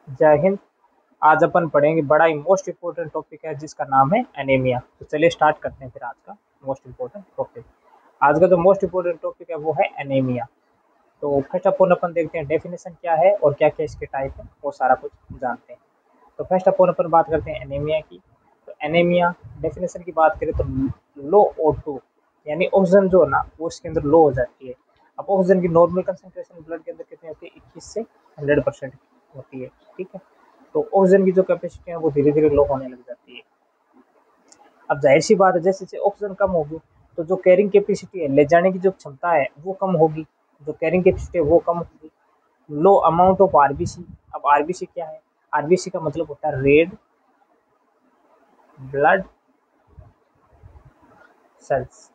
जय हिंद। आज अपन पढ़ेंगे बड़ा ही मोस्ट इम्पोर्टेंट टॉपिक है जिसका नाम है एनीमिया। तो चलिए स्टार्ट करते हैं फिर आज का मोस्ट इम्पोर्टेंट टॉपिक। आज का जो मोस्ट इम्पोर्टेंट टॉपिक है वो है एनीमिया। तो फर्स्ट ऑफ ऑल अपन देखते हैं डेफिनेशन क्या है और क्या क्या इसके टाइप है, वो सारा कुछ जानते हैं। तो फर्स्ट ऑफ ऑल अपन बात करते हैं एनीमिया की। तो एनीमिया डेफिनेशन की बात करें तो लो O2 यानी ऑक्सीजन जो है ना वो इसके अंदर लो हो जाती है। अब ऑक्सीजन की नॉर्मल कंसंट्रेशन ब्लड के अंदर कितनी होती है? 21 से 100% होती है। ठीक है, तो ऑक्सीजन की जो कैपेसिटी है वो धीरे धीरे लो होने लग जाती है। अब जाहिर सी बात है जैसे जैसे ऑक्सीजन कम होगी तो जो कैरिंग कैपेसिटी है, ले जाने की जो क्षमता है वो कम होगी। जो कैरिंग कैपेसिटी है वो कम होगी। लो अमाउंट ऑफ आरबीसी। अब आरबीसी क्या है? आरबीसी का मतलब होता है रेड ब्लड सेल्स,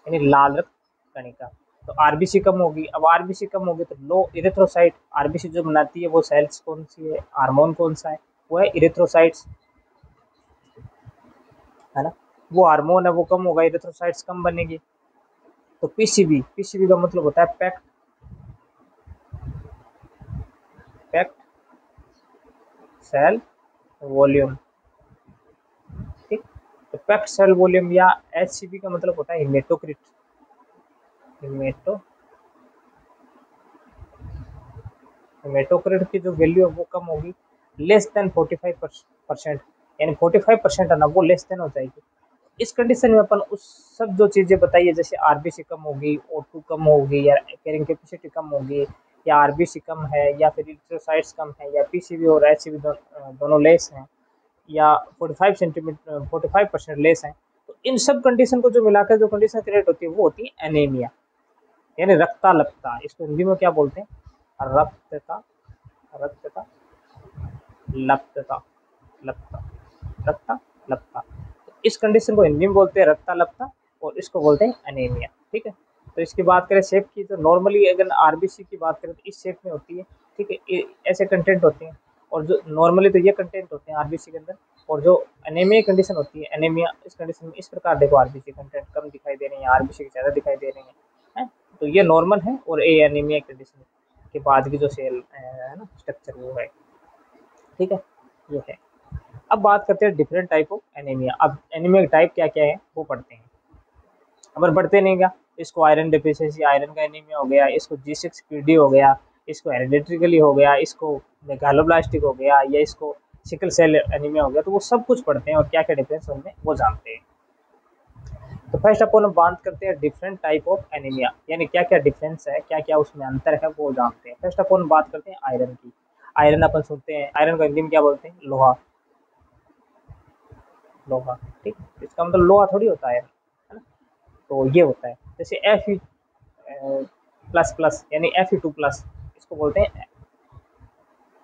यानी लाल रक्त कणिका। तो आरबीसी कम होगी। अब आरबीसी कम होगी तो लो इरिथ्रोसाइट। आरबीसी जो बनाती है वो सेल्स कौन सी है? हार्मोन कौन सा है? वो है इरिथ्रोसाइट्स, है ना। वो हार्मोन है वो कम होगा, इरिथ्रोसाइट्स कम बनेगी। तो पीसीबी, पीसीबी का मतलब होता है पैक्ट, पैक्ट सेल वॉल्यूम। ठीक, तो पैक्ट सेल वॉल्यूम या एचसीबी का मतलब होता है हिमेटोक्रिट, हिमेटो हिमेटोक्रिट की जो वैल्यू है वो कम होगी, लेस देन 45%। यानी 45% है ना वो लेस देन हो जाएगी। इस कंडीशन में अपन उस सब जो चीजें बताई है जैसे आरबीसी कम होगी, O2 कम होगी, या कैरिंग कैपेसिटी कम होगी, या आरबीसी कम है, या फिर इरिथ्रोसाइट्स कम है, या पीसीबी और एचसीबी दोनों लेस हैं, या 45% लेस हैं। तो इन सब कंडीशन को जो मिलाकर जो कंडीशन क्रिएट होती है वो होती है एनीमिया, यानी रक्ताल्पता। इसको हिंदी में क्या बोलते हैं? रक्तता, रक्तता, लप्तता, लप्ता, रक्ता लप्ता। इस कंडीशन को हिंदी में बोलते हैं रक्ताल्पता और इसको बोलते हैं एनीमिया। ठीक है, तो इसकी बात करें शेप की तो नॉर्मली अगर आरबीसी की बात करें तो इस शेप में होती है। ठीक है, ऐसे कंटेंट होते हैं। और जो नॉर्मली तो ये कंटेंट होते हैं आरबीसी के अंदर। और जो एनीमिया कंडीशन होती है, एनीमिया इस कंडीशन में इस प्रकार देखो, आरबीसी कंटेंट कम दिखाई दे रहे हैं, आरबीसी की ज़्यादा दिखाई दे रहे हैं। तो ये नॉर्मल है और ए एनीमिया कंडीशन के बाद की जो सेल है ना स्ट्रक्चर वो है। ठीक है, ये है। अब बात करते हैं डिफरेंट टाइप ऑफ एनीमिया। अब एनीमिया के टाइप क्या क्या है वो पढ़ते हैं। अपन पढ़ते नहीं क्या? इसको आयरन डिफिशियंसी, आयरन का एनीमिया हो गया, इसको G6PD हो गया, इसको हेरिडिटरी हो गया, इसको मेगालोब्लास्टिक हो गया, या इसको सिकल सेल एनीमिया हो गया। तो वो सब कुछ पढ़ते हैं और क्या क्या डिफरेंस उनमें वो जानते हैं। तो फर्स्ट अपन बात करते हैं डिफरेंट टाइप ऑफ एनीमिया, यानी क्या क्या डिफरेंस है, क्या क्या उसमें अंतर है वो जानते हैं। फर्स्ट अपन बात करते हैं आयरन की। आयरन अपन सुनते हैं, आयरन का हिंदी में क्या बोलते हैं? लोहा, लोहा। ठीक, इसका मतलब लोहा थोड़ी होता है ना। तो ये होता है जैसे Fe प्लस प्लस यानी Fe2+, इसको बोलते हैं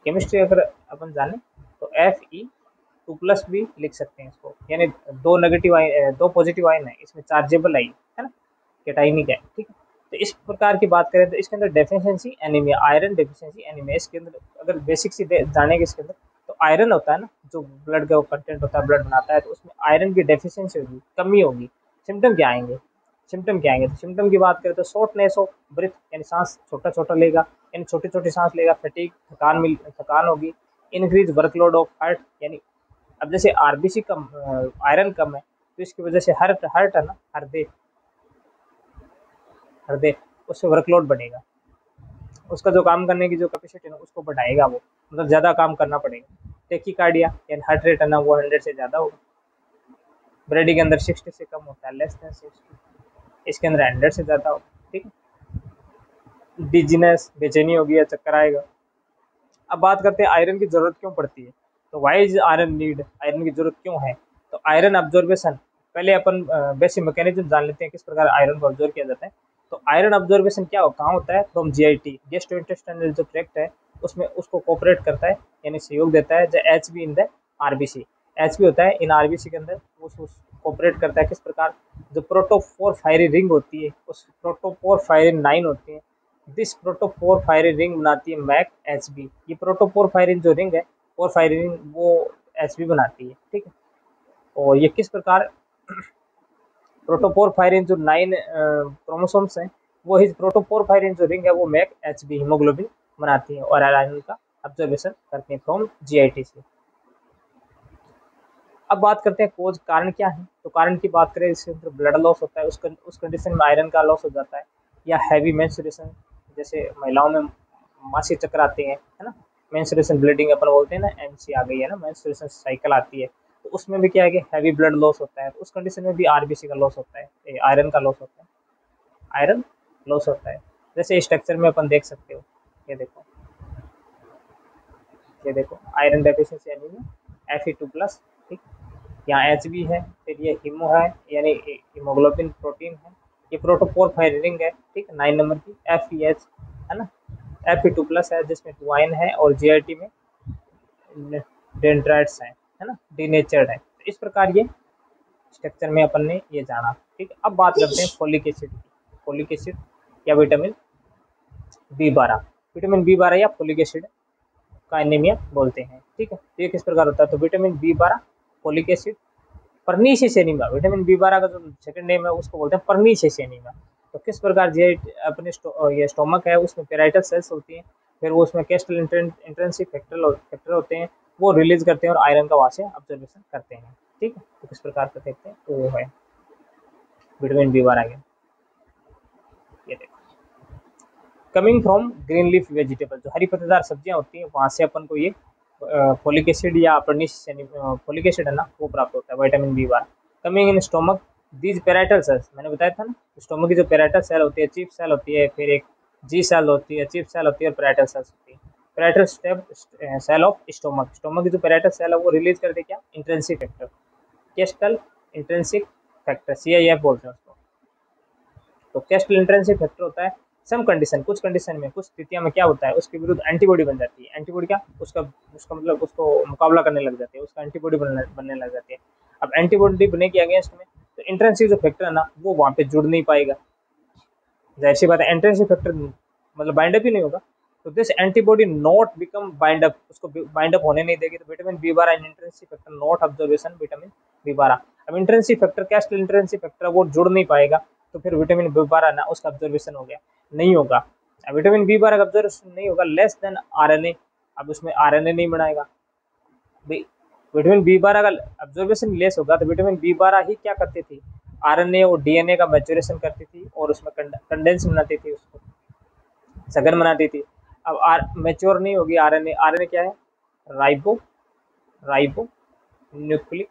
केमिस्ट्री अगर अपन जाने तो Fe2+ भी लिख सकते हैं इसको, यानी दो नेगेटिव आयन, दो पॉजिटिव आयन है, इसमें चार्जेबल आयन है ना, कैटाइनिक है। ठीक है, तो इस प्रकार की बात करें तो इसके अंदर deficiency anaemia, iron deficiency anaemia. इसके अंदर अगर बेसिक सी जानेंगे इसके अंदर, तो आयरन होता है ना जो ब्लड का कंटेंट होता है, ब्लड बनाता है, तो उसमें आयरन की डेफिशिएंसी होगी, कमी होगी। सिम्टम क्या आएंगे? सिम्टम क्या आएंगे? तो सिम्टम की बात करें तो शॉर्टनेस ऑफ ब्रीथ, यानी सांस छोटा छोटा लेगा, यानी छोटी छोटी सांस लेगा। फटीग, थकान होगी। इंक्रीज वर्कलोड ऑफ हार्ट, यानी अब जैसे आरबीसी कम, आयरन कम है तो इसकी वजह से हार्ट हार्ट है ना, हृदय, हृदय उससे वर्कलोड बढ़ेगा। उसका जो काम करने की जो कैपेसिटी है ना उसको बढ़ाएगा, वो मतलब ज़्यादा काम करना पड़ेगा। टेकिकार्डिया यानी हार्ट रेट है ना वो 100 से ज़्यादा होगा। ब्रेडी के अंदर 60 से कम होता है, लेस देन 60। इसके अंदर 100 से ज़्यादा होगा। ठीक है, डिजीनेस, बेचैनी होगी या चक्कर आएगा। अब बात करते हैं आयरन की जरूरत क्यों पड़ती है। तो why is iron need, iron की जरूरत क्यों है? तो आयरन ऑब्जॉर्बेशन, पहले अपन बेसिक मैकेनिज्म जान लेते हैं किस प्रकार आयरन को ऑब्जॉर्व किया जाता है। तो आयरन ऑब्जॉर्बेशन क्या कहाँ होता है? फ्रॉम GIT, गैस्ट्रोइंटेस्टाइनल जो ट्रैक्ट है उसमें उसको कोऑपरेट करता है, यानी सहयोग देता है। जो HB in the RBC, HB होता है इन आरबीसी के अंदर, उस कोऑपरेट करता है किस प्रकार? जो प्रोटोपोर फायरी रिंग होती है उस प्रोटोपोर फायरी 9 होती है, दिस प्रोटोपोर फायरिंग रिंग बनाती है मैक HB। ये प्रोटोपोर फायरिंग जो रिंग है, पोर फायरिंग वो HB बनाती है। ठीक है, और ये किस प्रकार? प्रोटोपोर फायरिंग जो 9 क्रोमोसोम्स हैं वो ही प्रोटोपोर फायरिंग जो रिंग है वो मैक HB हीमोग्लोबिन बनाती है और आयरन का ऑब्जर्वेशन करते हैं फ्रॉम जीआईटी से। अब बात करते हैं कोज, कारण क्या है। तो कारण की बात करें, इसके अंदर ब्लड लॉस होता है, उस कंडीशन में आयरन का लॉस हो जाता है, या हैवी मेंस्ट्रुएशन, जैसे महिलाओं में मासिक चक्र आते हैं, है ना, मेंस्ट्रुएशन ब्लीडिंग अपन बोलते हैं ना, एमसी आ गई है ना, मेंस्ट्रुएशन साइकिल आती है, तो उसमें भी क्या है कि हैवी ब्लड लॉस होता है, तो उस कंडीशन में भी आरबीसी का लॉस होता है, आयरन का लॉस होता है, आयरन लॉस होता है। जैसे स्ट्रक्चर में अपन देख सकते हो, ये देखो, ये देखो आयरन डेफिशिएंसी एनीमिया Fe2+, ठीक, यहाँ एच बी है, फिर ये हीमो है यानी हीमोग्लोबिन प्रोटीन है, ये प्रोटोपोर रिंग है, ठीक, 9 नंबर की FeH है ना, Fe2+ है जिसमें 2 आयन है, और जीआईटी में डेंड्राइट्स है ना, डीनेचर्ड है। तो इस प्रकार ये स्ट्रक्चर में अपन ने ये जाना, ठीक। अब बात करते हैं फोलिक एसिड की, फोलिक एसिड या विटामिन B12, विटामिन B12 या फोलिक एसिड का एनीमिया बोलते हैं, ठीक है। तो ये किस प्रकार होता है, तो vitamin B12, folic acid, pernicious anaemia, vitamin B12 का जो सेकंड नेम है उसको बोलते हैं परनीशियस एनीमिया। तो किस प्रकार जे अपने ये स्टोमक है उसमें पेराइटल सेल्स होती हैं, फिर वो उसमें कैस्टल इंट्रिंसिक फैक्टर होते हैं, वो रिलीज करते हैं और आयरन का वहाँ से ऑब्जर्वेशन करते हैं, ठीक है। तो किस प्रकार का देखते हैं, तो वो है विटामिन B12 गया, ये देखो। Coming from green leaf vegetable, जो हरी पत्तेदार सब्जियां होती हैं वहाँ से अपन को ये फोलिक एसिड या फोलिक एसिड है ना, वो प्राप्त होता है, vitamin B12। Coming in stomach these parietal cells, मैंने बताया था ना, स्टोमक की जो पेराइटल सेल होती है, चीफ सेल होती है, फिर एक जी सेल होती है, चीफ सेल होती है, और पेराइटल सेल्स होती है। Parietal cell of stomach, stomach की जो पेराइटल सेल है वो रिलीज करते क्या, intrinsic factor, Castle intrinsic factor, CIF बोलते हैं उसको। तो कैस्टल इंट्रिंसिक फैक्टर होता है सम कंडीशन, कुछ कंडीशन में, कुछ स्थितियों में क्या होता है, उसके विरुद्ध एंटीबॉडी बन जाती है। एंटीबॉडी क्या, उसका उसका मतलब उसको मुकाबला करने लग जाती है, उसका एंटीबॉडी बनने लग जाती है। अब एंटीबॉडी बनेगी अगेंस्ट में, तो इंट्रिंसिक जो फैक्टर है ना वो वहाँ पे जुड़ नहीं पाएगा, जाहिर सी बात है, इंट्रिंसिक फैक्टर मतलब बाइंड अप ही नहीं होगा, तो this antibody not become bind up, उसको बाइंड अप होने नहीं देगी। तो vitamin B12 and intrinsic factor not observation vitamin B12। अब intrinsic factor, Castle intrinsic factor वो जुड़ नहीं पाएगा, तो फिर विटामिन B12 ना उसका ऑब्जर्वेशन हो गया, नहीं होगा। विटामिन B12 का ऑब्जर्वेशन नहीं होगा, लेस देन RNA, अब उसमें RNA नहीं बनाएगा। विटामिन B12 का ऑब्जर्वेशन लेस होगा, तो विटामिन B12 ही क्या करती थी, RNA और DNA का मैच्योरेशन करती थी, और उसमें कंडेंस बनाती थी, उसको सघन बनाती थी। अब मैच्योर नहीं होगी RNA क्या है, ribo ribo nucleic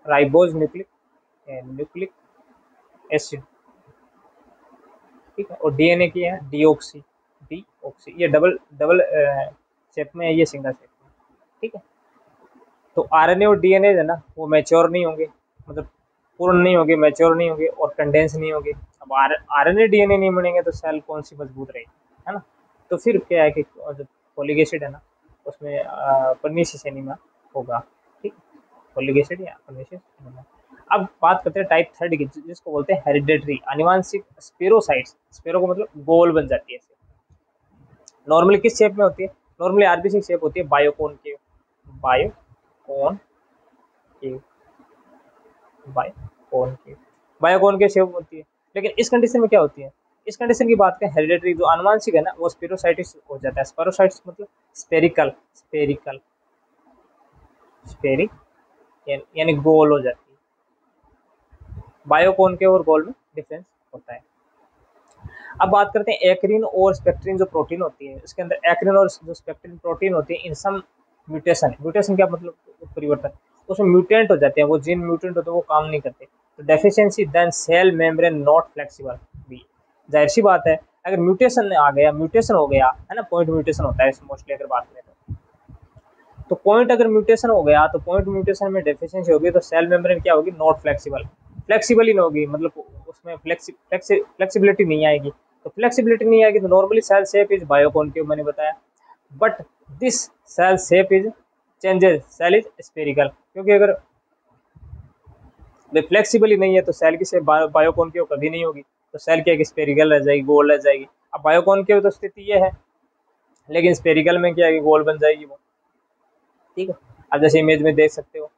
ribose nucleic acid, ठीक है। और DNA की है डीऑक्सी, ये डबल डबल शेप में है, ये सिंगल शेप में, ठीक है। तो RNA और DNA है ना वो मैच्योर नहीं होंगे, मतलब पूर्ण नहीं होंगे, मैच्योर नहीं होंगे, और कंडेंस नहीं होंगे। अब RNA DNA नहीं बनेंगे तो सेल कौन सी मजबूत रहेगी, है ना। तो फिर क्या है कि जो फोलिक एसिड है ना उसमें परनीशियस एनीमिया होगा, ठीक, फोलिक एसिड या परनीशियस एनीमिया। अब बात करते हैं टाइप 3 की, जिसको बोलते हैं हेरिडेटरी आनुवांशिक स्पेरोसाइट्स। स्पेरो का मतलब गोल बन जाती है, नॉर्मली किस शेप में होती है, नॉर्मली आरबीसी शेप होती है, बायोकोन के, बायोकोन के, बायोकोन के शेप होती है। लेकिन इस कंडीशन में क्या होती है, इस कंडीशन की बात करें हेरिडेटरी, जो आनुवांशिक है ना वो स्पेरोसाइटिस हो जाता है। स्पेरोसाइटिस मतलब स्पेरिकल, स्पेरिक यानी गोल हो जाती है। बायोकोन के और गोल में डिफरेंस होता है। अब बात करते हैं एक्रिन और स्पेक्ट्रिन जो प्रोटीन होती है, इसके अंदर एक्रिन और जो स्पेक्ट्रिन प्रोटीन होती है, इन सम म्यूटेशन, म्यूटेशन क्या मतलब परिवर्तन, उसमें म्यूटेंट हो जाते हैं, वो जीन म्यूटेंट होते हैं, वो काम नहीं करते। तो deficiency then cell membrane not flexible भी, जाहिर सी बात है अगर म्यूटेशन आ गया, म्यूटेशन हो गया है ना, पॉइंट म्यूटेशन होता है मोस्टली अगर बात करें तो पॉइंट अगर म्यूटेशन हो गया, तो पॉइंट म्यूटेशन में डेफिशिएंसी होगी, तो सेल मेम्ब्रेन क्या होगी, नॉट फ्लेक्सिबल, फ्लेक्सिबल ही नहीं होगी, मतलब उसमें फ्लेक्सिबिलिटी नहीं आएगी। तो फ्लेक्सिबिलिटी नहीं आएगी तो normally cell shape is biconcave, मैंने बताया, but this cell shape is changes, cell is spherical, क्योंकि अगर फ्लेक्सिबल ही नहीं है तो सेल की शेप बायोकॉन्केव कभी नहीं होगी, तो सेल क्या स्फेरिकल रह जाएगी, गोल रह जाएगी। अब बायोकॉन्केव तो स्थिति ये है, लेकिन स्फेरिकल में क्या है, गोल बन जाएगी वो, ठीक है। अब जैसे इमेज में देख सकते हो,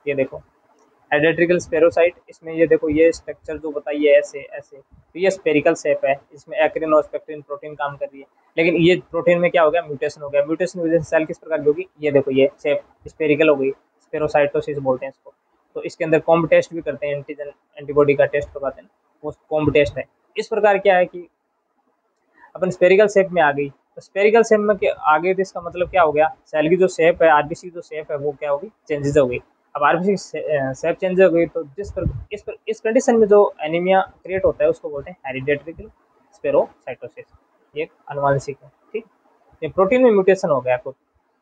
ये देखो हेडेट्रिकल स्पेरोसाइट, इसमें ये देखो ये स्ट्रक्चर जो बताइए ऐसे ऐसे, तो ये स्पेरिकल शेप है, इसमें एक्रिन और स्पेक्ट्रिन प्रोटीन काम कर रही है, लेकिन ये प्रोटीन में क्या हो गया, म्यूटेशन हो गया, म्यूटेशन की वजह से सेल किस प्रकार की होगी, ये देखो ये शेप स्पेरिकल हो गई, स्पेरोसाइटोसिस बोलते हैं इसको। तो इसके अंदर कॉम्ब टेस्ट भी करते हैं, एंटीजन एंटीबॉडी का टेस्ट करवाते हैं, वो कॉम्ब टेस्ट है। इस प्रकार क्या है कि अपन स्पेरिकल शेप में आ गई, तो स्पेरिकल शेप में आगे तो इसका मतलब क्या हो गया, सेल की जो शेप है, आरबीसी की जो शेप है वो क्या होगी, चेंजेस हो गई। अब आरबीसी शेप चेंज हो गई, तो इस कंडीशन में जो एनीमिया क्रिएट होता है उसको बोलते हैं हेरिडेटरी स्पेरोसाइटोसिस। ये एक अनुवांशिक है, ठीक। ये प्रोटीन में म्यूटेशन हो गया, कोई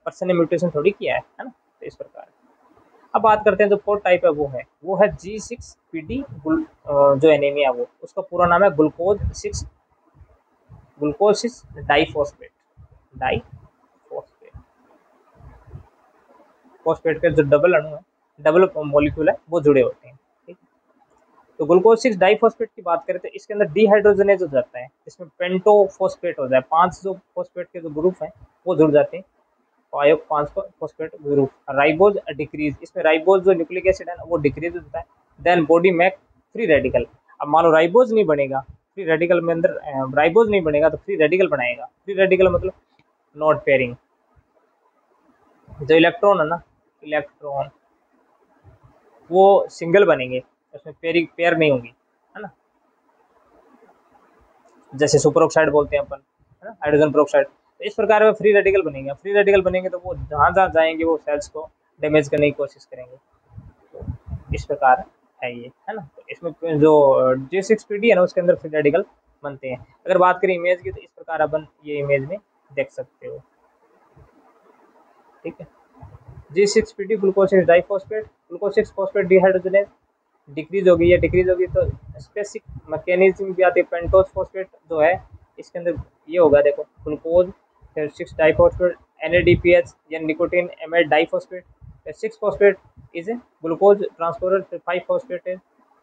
पर्सन ने म्यूटेशन थोड़ी किया है ना, तो इस प्रकार। अब बात करते हैं जो फोर्थ टाइप है, वो है G6PD जो एनीमिया, वो उसका पूरा नाम है ग्लूकोज 6 डाइफॉस्फेट, डाइफॉस्फेट। फॉस्फेट के जो डबल अणु है, डबल मॉलिक्यूल है, वो जुड़े होते हैं, ठीक। तो ग्लूकोज 6 डाइफॉस्फेट की बात करें तो इसके अंदर डिहाइड्रोजनेज हो जाता है, इसमें पेंटोफॉस्फेट हो जाए, 5 जो फॉस्फेट के जो ग्रुप हैं वो जुड़ जाते हैं, 5 फॉस्फेट ग्रुप। राइबोज डिक्रीज, इसमें राइबोज जो न्यूक्लिक एसिड है वो डिक्रीज होता है। Then body make free radical. अब मान लो राइबोज नहीं बनेगा, फ्री रेडिकल में अंदर राइबोज नहीं बनेगा तो फ्री रेडिकल बनाएगा। फ्री रेडिकल मतलब नॉट पेयरिंग, जो इलेक्ट्रॉन है ना, इलेक्ट्रॉन वो सिंगल बनेंगे, उसमें पेयर नहीं होगी, है ना। जैसे सुपर ऑक्साइड बोलते हैं अपन, है ना, हाइड्रोजन पेरोक्साइड। तो इस प्रकार में फ्री रेडिकल बनेंगे, फ्री रेडिकल बनेंगे तो वो जहाँ जहाँ जाएंगे वो सेल्स को डैमेज करने की कोशिश करेंगे। तो इस प्रकार है ये, है ना। तो इसमें जो G6PD है ना, उसके अंदर फ्री रेडिकल बनते हैं। अगर बात करें इमेज की, तो इस प्रकार अपन ये इमेज में देख सकते हो, ठीक है। G6PD glucose 6 diphosphate, glucose 6 phosphate dehydrogenase decrease होगी, ये डिक्रीज होगी तो स्पेसिफिक मैकेनिज्म भी आती है। पेंटोज फॉस्फेट जो है इसके अंदर ये होगा, देखो ग्लूकोज 6 डाइफॉस्फेट NADPH या nicotine amide diphosphate. 6 phosphate is glucose transporter, 5 phosphate है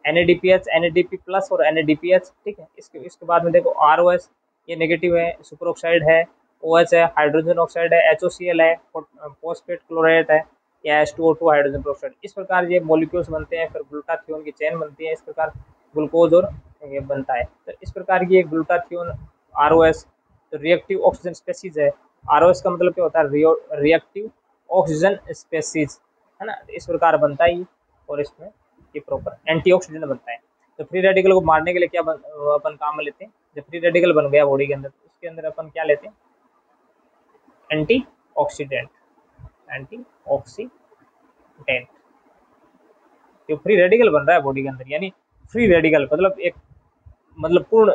NADPH, NADP प्लस और NADPH, ठीक है। इसके बाद में देखो ROS, ये नेगेटिव है, सुपर ऑक्साइड है, OH है, हाइड्रोजन ऑक्साइड है, HOCl है, फॉस्फेट क्लोराइड है, या H2O2 हाइड्रोजन पेरोक्साइड। इस प्रकार ये मॉलिक्यूल्स बनते हैं, फिर ग्लूटाथियोन की चेन बनती है, इस प्रकार ग्लूकोज और ये बनता है। तो इस प्रकार की एक ग्लूटाथियोन ROS तो रिएक्टिव ऑक्सीजन स्पेसीज है। ROS का मतलब क्या होता है, रिएक्टिव ऑक्सीजन स्पेसीज, है ना। इस प्रकार बनता है ये, और इसमें ये प्रॉपर एंटीऑक्सीडेंट बनता है। तो फ्री रेडिकल को मारने के लिए क्या अपन काम में लेते हैं, जब फ्री रेडिकल बन गया बॉडी के अंदर, तो उसके अंदर अपन क्या लेते हैं, एंटीऑक्सीडेंट, एंटीऑक्सीडेंट। जो फ्री रेडिकल बन रहा है बॉडी के अंदर, यानी फ्री रेडिकल मतलब एक मतलब पूर्ण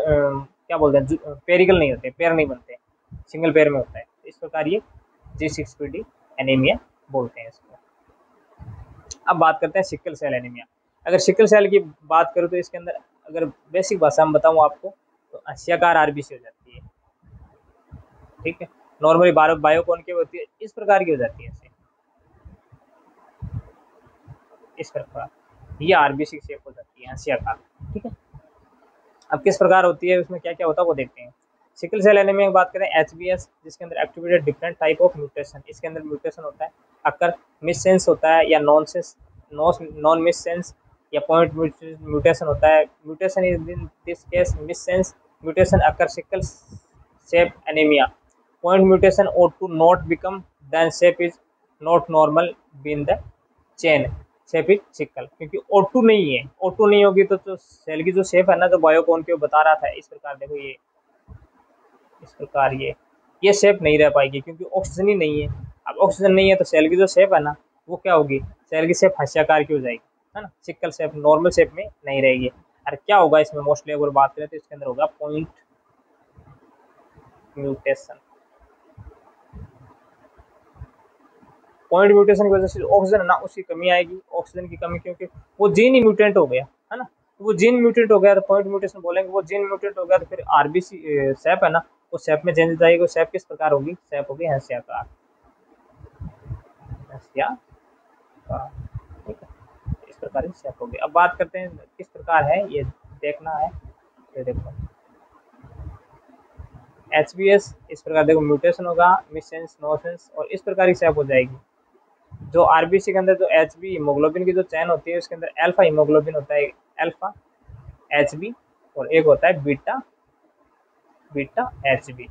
क्या बोलते हैं, पेरिकल नहीं होते, पेयर नहीं बनते, सिंगल पेयर में होता है। इस प्रकार ये G6PD एनीमिया बोलते हैं इसको। अब बात करते हैं सिकल सेल एनीमिया। अगर सिकल सेल की बात करूँ तो इसके अंदर अगर बेसिक भाषा में बताऊँ आपको, तो हस्याकार आरबीसी हो जाती है, ठीक है। नॉर्मली बायोकॉन की होती है, इस प्रकार की हो जाती है, इस प्रकार ये आरबीसी शेप हो जाती है, हस्याकार, ठीक है। अब किस प्रकार होती है, उसमें क्या क्या होता है वो देखते हैं। सिकल सेल एनीमिया की बात करें, HBS, जिसके अंदर activated different type of mutation, इसके अंदर म्यूटेशन होता है, अक्कर मिससेंस होता है या नॉन मिससेंस या पॉइंट म्यूटेशन होता है। Mutation is in this case missense mutation occur sickle shape anaemia. Point mutation और to not become then shape is not normal been the chain, shape is sickle, क्योंकि O2 नहीं है, O2 नहीं होगी तो cell की जो शेप है ना, जो बायोकॉन के बता रहा था, इस प्रकार देखो ये, इस प्रकार ये शेप नहीं रह पाएगी, क्योंकि ऑक्सीजन ही नहीं है। अब ऑक्सीजन नहीं है तो सेल की जो शेप है ना, वो क्या होगी, सेल की शेप हस्याकार की हो जाएगी, है ना, सिकल शेप, नॉर्मल शेप में नहीं रहेगी। और क्या होगा इसमें मोस्टली अगर बात करें तो इसके अंदर होगा पॉइंट म्यूटेशन। पॉइंट म्यूटेशन की वजह से ऑक्सीजन है ना, उसकी कमी आएगी, ऑक्सीजन की कमी, क्योंकि वो जीन ही म्यूटेंट हो गया, है ना। तो वो जीन म्यूटेंट हो गया तो पॉइंट म्यूटेशन बोलेंगे। वो जीन म्यूटेंट हो गया तो फिर आरबीसी शेप है ना, वो शेप में चेंज आएगी। शेप किस प्रकार होगी, शेप होगी हंस्याकार, हंस्याकार, ठीक है। इस प्रकार की शेप होगी। अब बात करते हैं किस प्रकार है, ये देखना है। ये देखो HBS, इस प्रकार देखो म्यूटेशन होगा, मिससेंस, नोसेंस, और इस प्रकार की शेप हो जाएगी। जो आरबीसी के अंदर जो एच बी हीमोग्लोबिन की जो चैन होती है उसके अंदर अल्फा हीमोग्लोबिन होता है, अल्फा एच बी, और एक होता है बीटा, बीटा एच बी।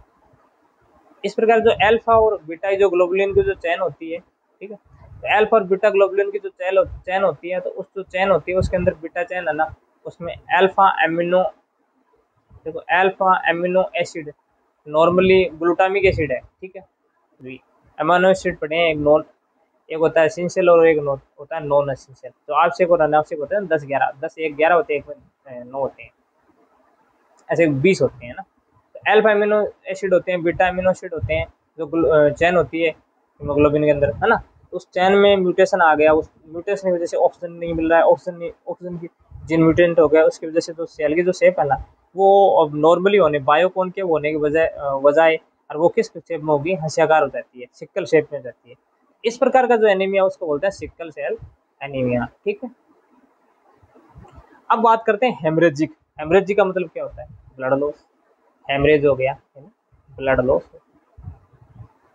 इस प्रकार जो अल्फा और बीटा जो ग्लोबुलिन की जो चैन होती है, ठीक है, तो अल्फा और बीटा ग्लोबुलिन की जो चैन होती है, तो उस जो चैन होती है उसके अंदर बीटा चैन है ना, उसमें अल्फा एमिनो, देखो alpha amino acid normally glutamic acid है, ठीक है, अमीनो एसिड पढ़े हैं, एक नॉन, एक होता है एसेंशियल और एक नॉन होता है नॉन एसेंशियल। तो आवश्यक और अनावश्यक होते हैं 10-11, 10-1-11 होते हैं, एक में 9 होते हैं, ऐसे 20 होते हैं ना। तो अल्फा एमिनो एसिड होते हैं, बीटा एमिनो एसिड होते हैं, जो चैन होती है हीमोग्लोबिन के अंदर, है ना। उस चैन में म्यूटेशन आ गया, उस म्यूटेशन की वजह से ऑक्सीजन नहीं मिल रहा है, ऑक्सीजन की जीन म्यूटेंट हो गया, उसकी वजह से जो सेल की जो शेप है ना, वो अब नॉर्मली होने बायोकॉन्केव होने की बजाय और वो किस शेप में होगी, हंसियाकार हो जाती है, सिक्कल शेप में जाती है। इस प्रकार का जो एनीमिया उसको बोलते हैं सिक्कल सेल एनीमिया, ठीक है। अब बात करते हैं हेमरेजिक। हेमरेजिक का मतलब क्या होता है, ब्लड लॉस, हेमरेज हो गया, ब्लड लॉस।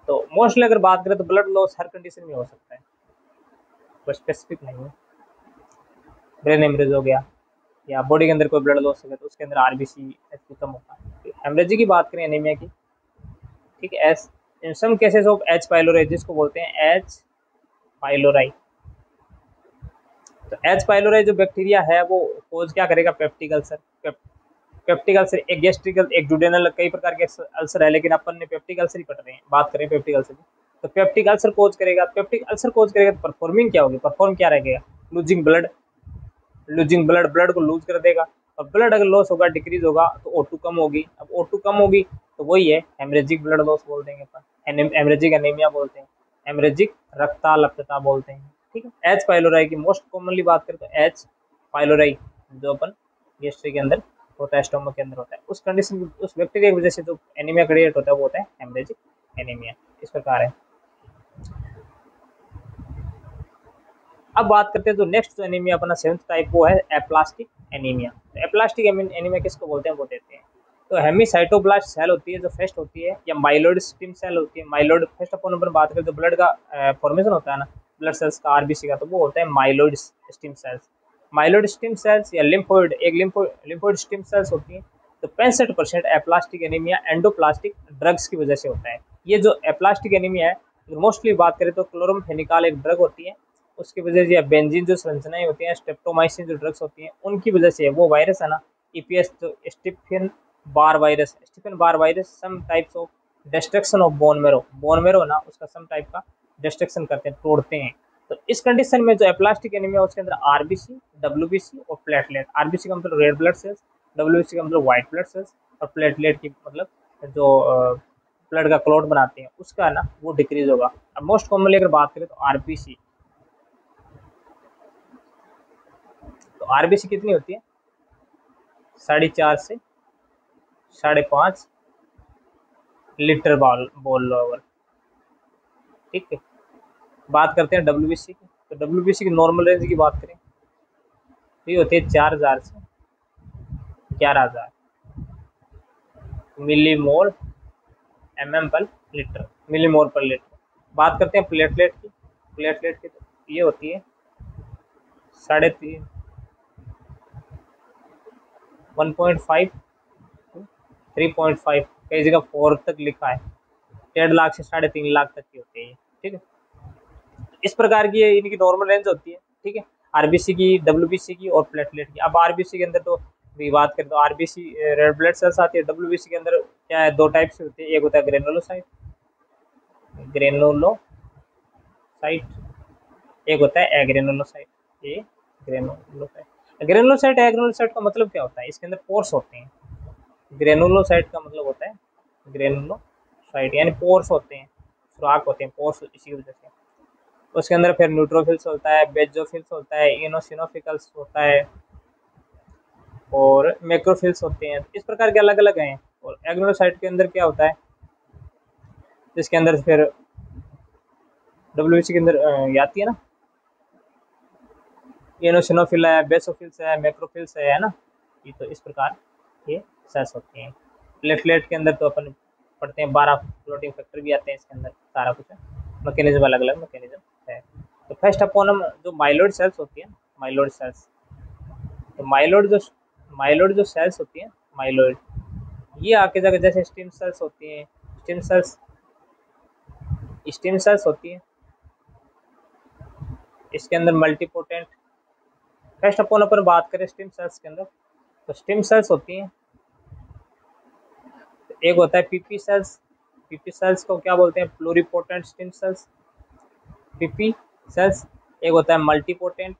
तो मोस्टली अगर बात करें तो ब्लड लॉस हर कंडीशन में हो सकता है, कोई स्पेसिफिक नहीं है। ब्रेन हेमरेज हो गया या बॉडी के अंदर कोई ब्लड लॉस हो गया तो उसके अंदर आरबीसी कम होता है। हेमरेजिक की बात करें एनीमिया की, ठीक है, as in some cases of H pylori, जिसको बोलते हैं एच पाइलोराई। तो एच पाइलोराई जो बैक्टीरिया है वो कोज क्या करेगा, पेप्टिक अल्सर। पेप्टिक अल्सर एक गैस्ट्रिक, एक डुडेनल, कई प्रकार के अल्सर है, लेकिन अपन ने पेप्टिक अल्सर ही पढ़ रहे हैं, बात करें पेप्टिक अल्सर की। तो पेप्टिक अल्सर कोज करेगा, पेप्टिक अल्सर कोज करेगा तो परफॉर्मिंग क्या होगी, परफॉर्म क्या रहेगा, losing blood, losing blood, blood को लूज कर देगा। और ब्लड अगर लॉस होगा, डिक्रीज होगा, तो O2 कम होगी। अब O2 कम होगी तो वही है हेमरेजिक ब्लड लॉस बोल देंगे अपन, हेमरेजिक एनीमिया बोलते हैं, हेमरेजिक रक्ताल्पता बोलते हैं, ठीक है। एच पाइलोराई की मोस्ट कॉमनली बात करें तो एच पाइलोराई जो अपन गेस्ट्री के अंदर होता है, स्टोमक के अंदर होता है, उस कंडीशन, उस बैक्टीरिया की वजह से जो एनीमिया क्रिएट होता है वो होता है हेमरेजिक एनीमिया। इस प्रकार है। अब बात करते हैं जो नेक्स्ट जो एनीमिया अपना 7th टाइप वो है एप्लास्टिक एनीमिया। तो एप्लास्टिक एनीमिया किसको बोलते हैं, वो देते हैं। तो हेमीसाइटोब्लास्ट सेल होती है जो फेस्ट होती है, या माइलोइड स्टेम सेल होती है। माइलोइड फेस्ट अपन ऊपर बात करें तो ब्लड का फॉर्मेशन होता है ना, ब्लड सेल्स का, आरबीसी का, तो वो होता है myeloid stem cells. Myeloid stem sales या लिम्फोइड, एक लिम्फोइड स्टेम सेल्स होती है। तो 65% एप्लास्टिक एनीमिया एंडोप्लास्टिक ड्रग्स की वजह से होता है। ये जो एप्लास्टिक एनीमिया है, मोस्टली बात करें तो क्लोरमफेनिकाल एक ड्रग होती है, उसकी वजह से, या बेंजीन जो संरचनाएं होती हैं, स्ट्रेप्टोमाइसिन जो ड्रग्स होती हैं, उनकी वजह से वो वायरस है ना, ईपीएस जो Epstein Barr virus, Epstein Barr virus some types of destruction of bone marrow ना, उसका सम टाइप का डिस्ट्रक्शन करते हैं, तोड़ते हैं। तो इस कंडीशन में जो एप्लास्टिक एनीमिया उसके अंदर आरबीसी, डब्ल्यूबीसी और प्लेटलेट, आरबीसी का मतलब रेड ब्लड सेल्स, डब्ल्यूबीसी का मतलब व्हाइट ब्लड सेल्स, और प्लेटलेट की मतलब जो ब्लड का क्लॉट बनाते हैं उसका ना वो डिक्रीज होगा। अब मोस्ट कॉमनली अगर बात करें तो आरबीसी, तो आरबीसी कितनी होती है, 4.5 से 5.5 लीटर बोल लो अगर, ठीक है। बात करते हैं डब्ल्यूबीसी की, तो डब्ल्यूबीसी की नॉर्मल रेंज की बात करें तो ये होती है 4,000 से 11,000 मिलीमोल पर लीटर, मिलीमोल पर लीटर। बात करते हैं प्लेटलेट की, प्लेटलेट की तो ये होती है 3.5, 1.5, 3.5, कई जगह 4 तक लिखा है, 1.5 लाख से 3.5 लाख तक की होती है ये, ठीक है। इस प्रकार की इनकी नॉर्मल रेंज होती है, ठीक है, आरबीसी की, डब्ल्यूबीसी की और प्लेटलेट की। अब आरबीसी के अंदर तो भी बात करें तो आरबीसी रेड ब्लड सेल्स आती है, डब्ल्यूबीसी के अंदर क्या है, 2 टाइप से होती है, एक होता है ग्रेनुलोसाइट, एक होता है एग्रेनुलोसाइट, ये ग्रेनुलोसाइट एग्रेनुलोसाइट का मतलब क्या होता है, इसके अंदर पोर्स होते हैं। ग्रेनुलोसाइट का मतलब होता है, ग्रेनुलोसाइट यानी पोर्स होते हैं, सुराख होते हैं, पोर्स, इसी की वजह से उसके अंदर फिर न्यूट्रोफिल्स होता है, बेजोफिल्स होता है, इनोसिनोफिकल्स होता है और मैक्रोफिल्स होते हैं। इस प्रकार के अलग अलग हैं। और एग्रेनुलोसाइट के अंदर क्या होता है, जिसके अंदर फिर डब्ल्यूबीसी के अंदर ये आती है ना, इनोसिनोफिल है, बेसोफिल्स है, मैक्रोफिल्स है ना, ये तो इस प्रकार ये सेल्स होते हैं। प्लेटलेट के अंदर तो अपन पढ़ते हैं 12 फ्लोटिंग फैक्टर भी आते हैं इसके अंदर, सारा कुछ है, मैकेनिज्म अलग अलग मैकेनिज्म है। फर्स्ट अपोन जो माइलोइड सेल्स होती है, माइलोइड सेल्स, तो माइलोइड जो सेल्स होती है, माइलोइड, ये आके जगह जैसे स्टेम सेल्स होती हैं, स्टेम सेल्स होती हैं, इसके अंदर मल्टीपोटेंट, फर्स्ट अपोन अपन बात करें स्टेम सेल्स के अंदर, तो स्टेम सेल्स होती हैं, एक होता है पीपी सेल्स, पीपी सेल्स को क्या बोलते हैं, pluripotent stem cells, PP sales, एक होता है मल्टीपोटेंट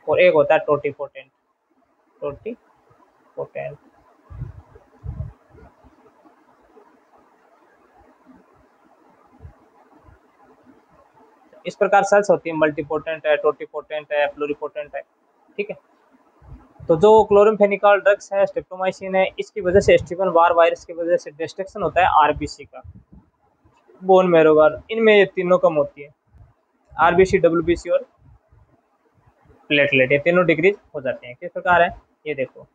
और एक होता है टोटीपोटेंट। इस प्रकार सेल्स होती है, मल्टीपोटेंट है, टोटीपोटेंट है, प्लूरिपोटेंट है, ठीक है। तो जो क्लोरामफेनिकॉल ड्रग्स है, स्ट्रेप्टोमाइसिन है, इसकी वजह से एस्टिबन बार वायरस की वजह से डिस्ट्रक्शन होता है आरबीसी का, बोन मैरो का, इनमें ये तीनों कम होती है, आरबीसी, डब्ल्यूबीसी और प्लेटलेट, ये तीनों डिक्रीज हो जाते हैं। किस प्रकार है, ये देखो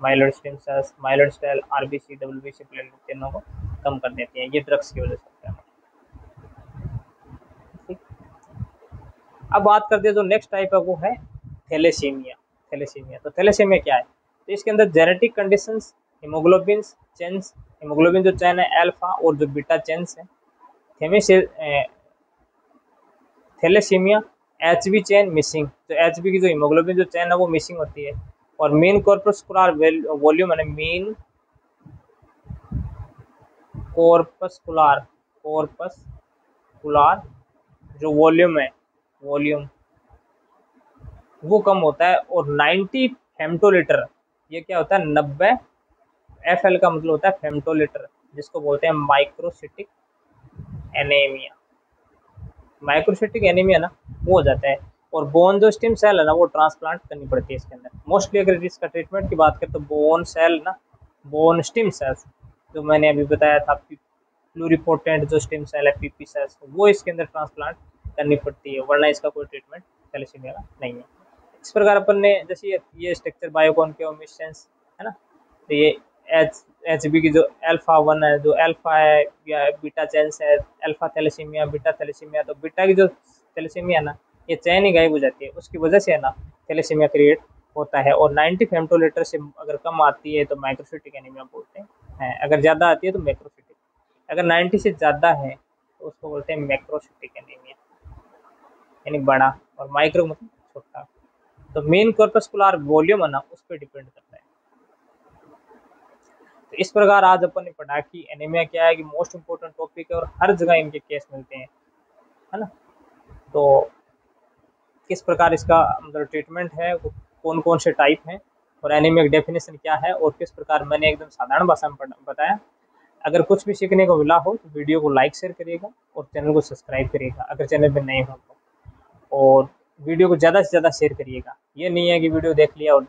myeloid stem cells, myeloid cell, RBC, WBC, platelet, तीनों को कम कर देती हैं, ये ड्रग्स की वजह से होता है। अब बात करते हैं जो नेक्स्ट टाइप है वो है थैलेसीमिया। तो थैलेसीमिया क्या है, तो इसके अंदर genetic conditions, haemoglobin chains, haemoglobin जो चैन है अल्फा और जो बीटा चेन्स है, थैलेसीमिया एचबी चेन मिसिंग, तो एचबी की जो हीमोग्लोबिन जो चैन है वो मिसिंग होती है, और मेन कॉर्पस्कुलर वॉल्यूम है, मेन कॉर्पस्कुलर जो वॉल्यूम है, वो कम होता है, और 90 फेम्टोलीटर, ये क्या होता है, 90 FL का मतलब होता है फेम्टोलीटर, जिसको बोलते हैं माइक्रोसिटिक एनीमिया ना, वो हो जाता है। और बोन जो स्टेम सेल है ना, वो ट्रांसप्लांट करनी पड़ती है इसके अंदर मोस्टली। अगर इसका ट्रीटमेंट की बात करें तो बोन स्टेम सेल्स जो मैंने अभी बताया था, प्लूरिपोटेंट जो स्टेम सेल है, पीपी सेल्स, वो इसके अंदर ट्रांसप्लांट करनी पड़ती है, वरना इसका कोई ट्रीटमेंट थैलेसीमिया का नहीं है। इस प्रकार अपन ने जैसे ये स्ट्रक्चर बायोकॉन्केवमिशंस है ना, तो ये एचबी की जो अल्फा 1 है, जो अल्फा है, या बीटा चेन्स है, अल्फा थैलेसीमिया, बीटा थैलेसीमिया, तो बीटा की जो थैलेसीमिया है ना, ये चैन ही गायब हो जाती है, उसकी वजह से है ना थैलेसीमिया क्रिएट होता है। और 90 फेम्टोलीटर से अगर कम आती है तो माइक्रोसिटिक एनीमिया बोलते हैं, अगर ज़्यादा आती है तो मैक्रोसिटिक, अगर 90 से ज़्यादा है तो उसको बोलते हैं मैक्रोसिटिक एनीमिया, यानी बड़ा, और माइक्रो मतलब छोटा। तो मेन कॉर्पस्कुलर वॉल्यूम है ना, उस पर डिपेंड करता है। तो इस प्रकार आज अपन ने पढ़ा कि एनीमिया क्या है, कि मोस्ट इम्पोर्टेंट टॉपिक है और हर जगह इनके केस मिलते हैं, है ना। तो किस प्रकार इसका मतलब ट्रीटमेंट है, कौन कौन से टाइप हैं, और एनीमिया की डेफिनेशन क्या है, और किस प्रकार मैंने एकदम साधारण भाषा में बताया। अगर कुछ भी सीखने को मिला हो तो वीडियो को लाइक शेयर करिएगा और चैनल को सब्सक्राइब करिएगा अगर चैनल पर नए हो तो, और वीडियो को ज़्यादा से ज़्यादा शेयर करिएगा। ये नहीं है कि वीडियो देख लिया और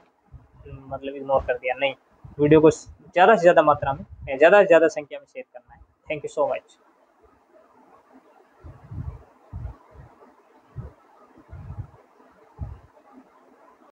मतलब इग्नोर कर दिया, नहीं, वीडियो को ज़्यादा से ज़्यादा मात्रा में, ज़्यादा से ज़्यादा संख्या में शेयर करना है। Thank you so much.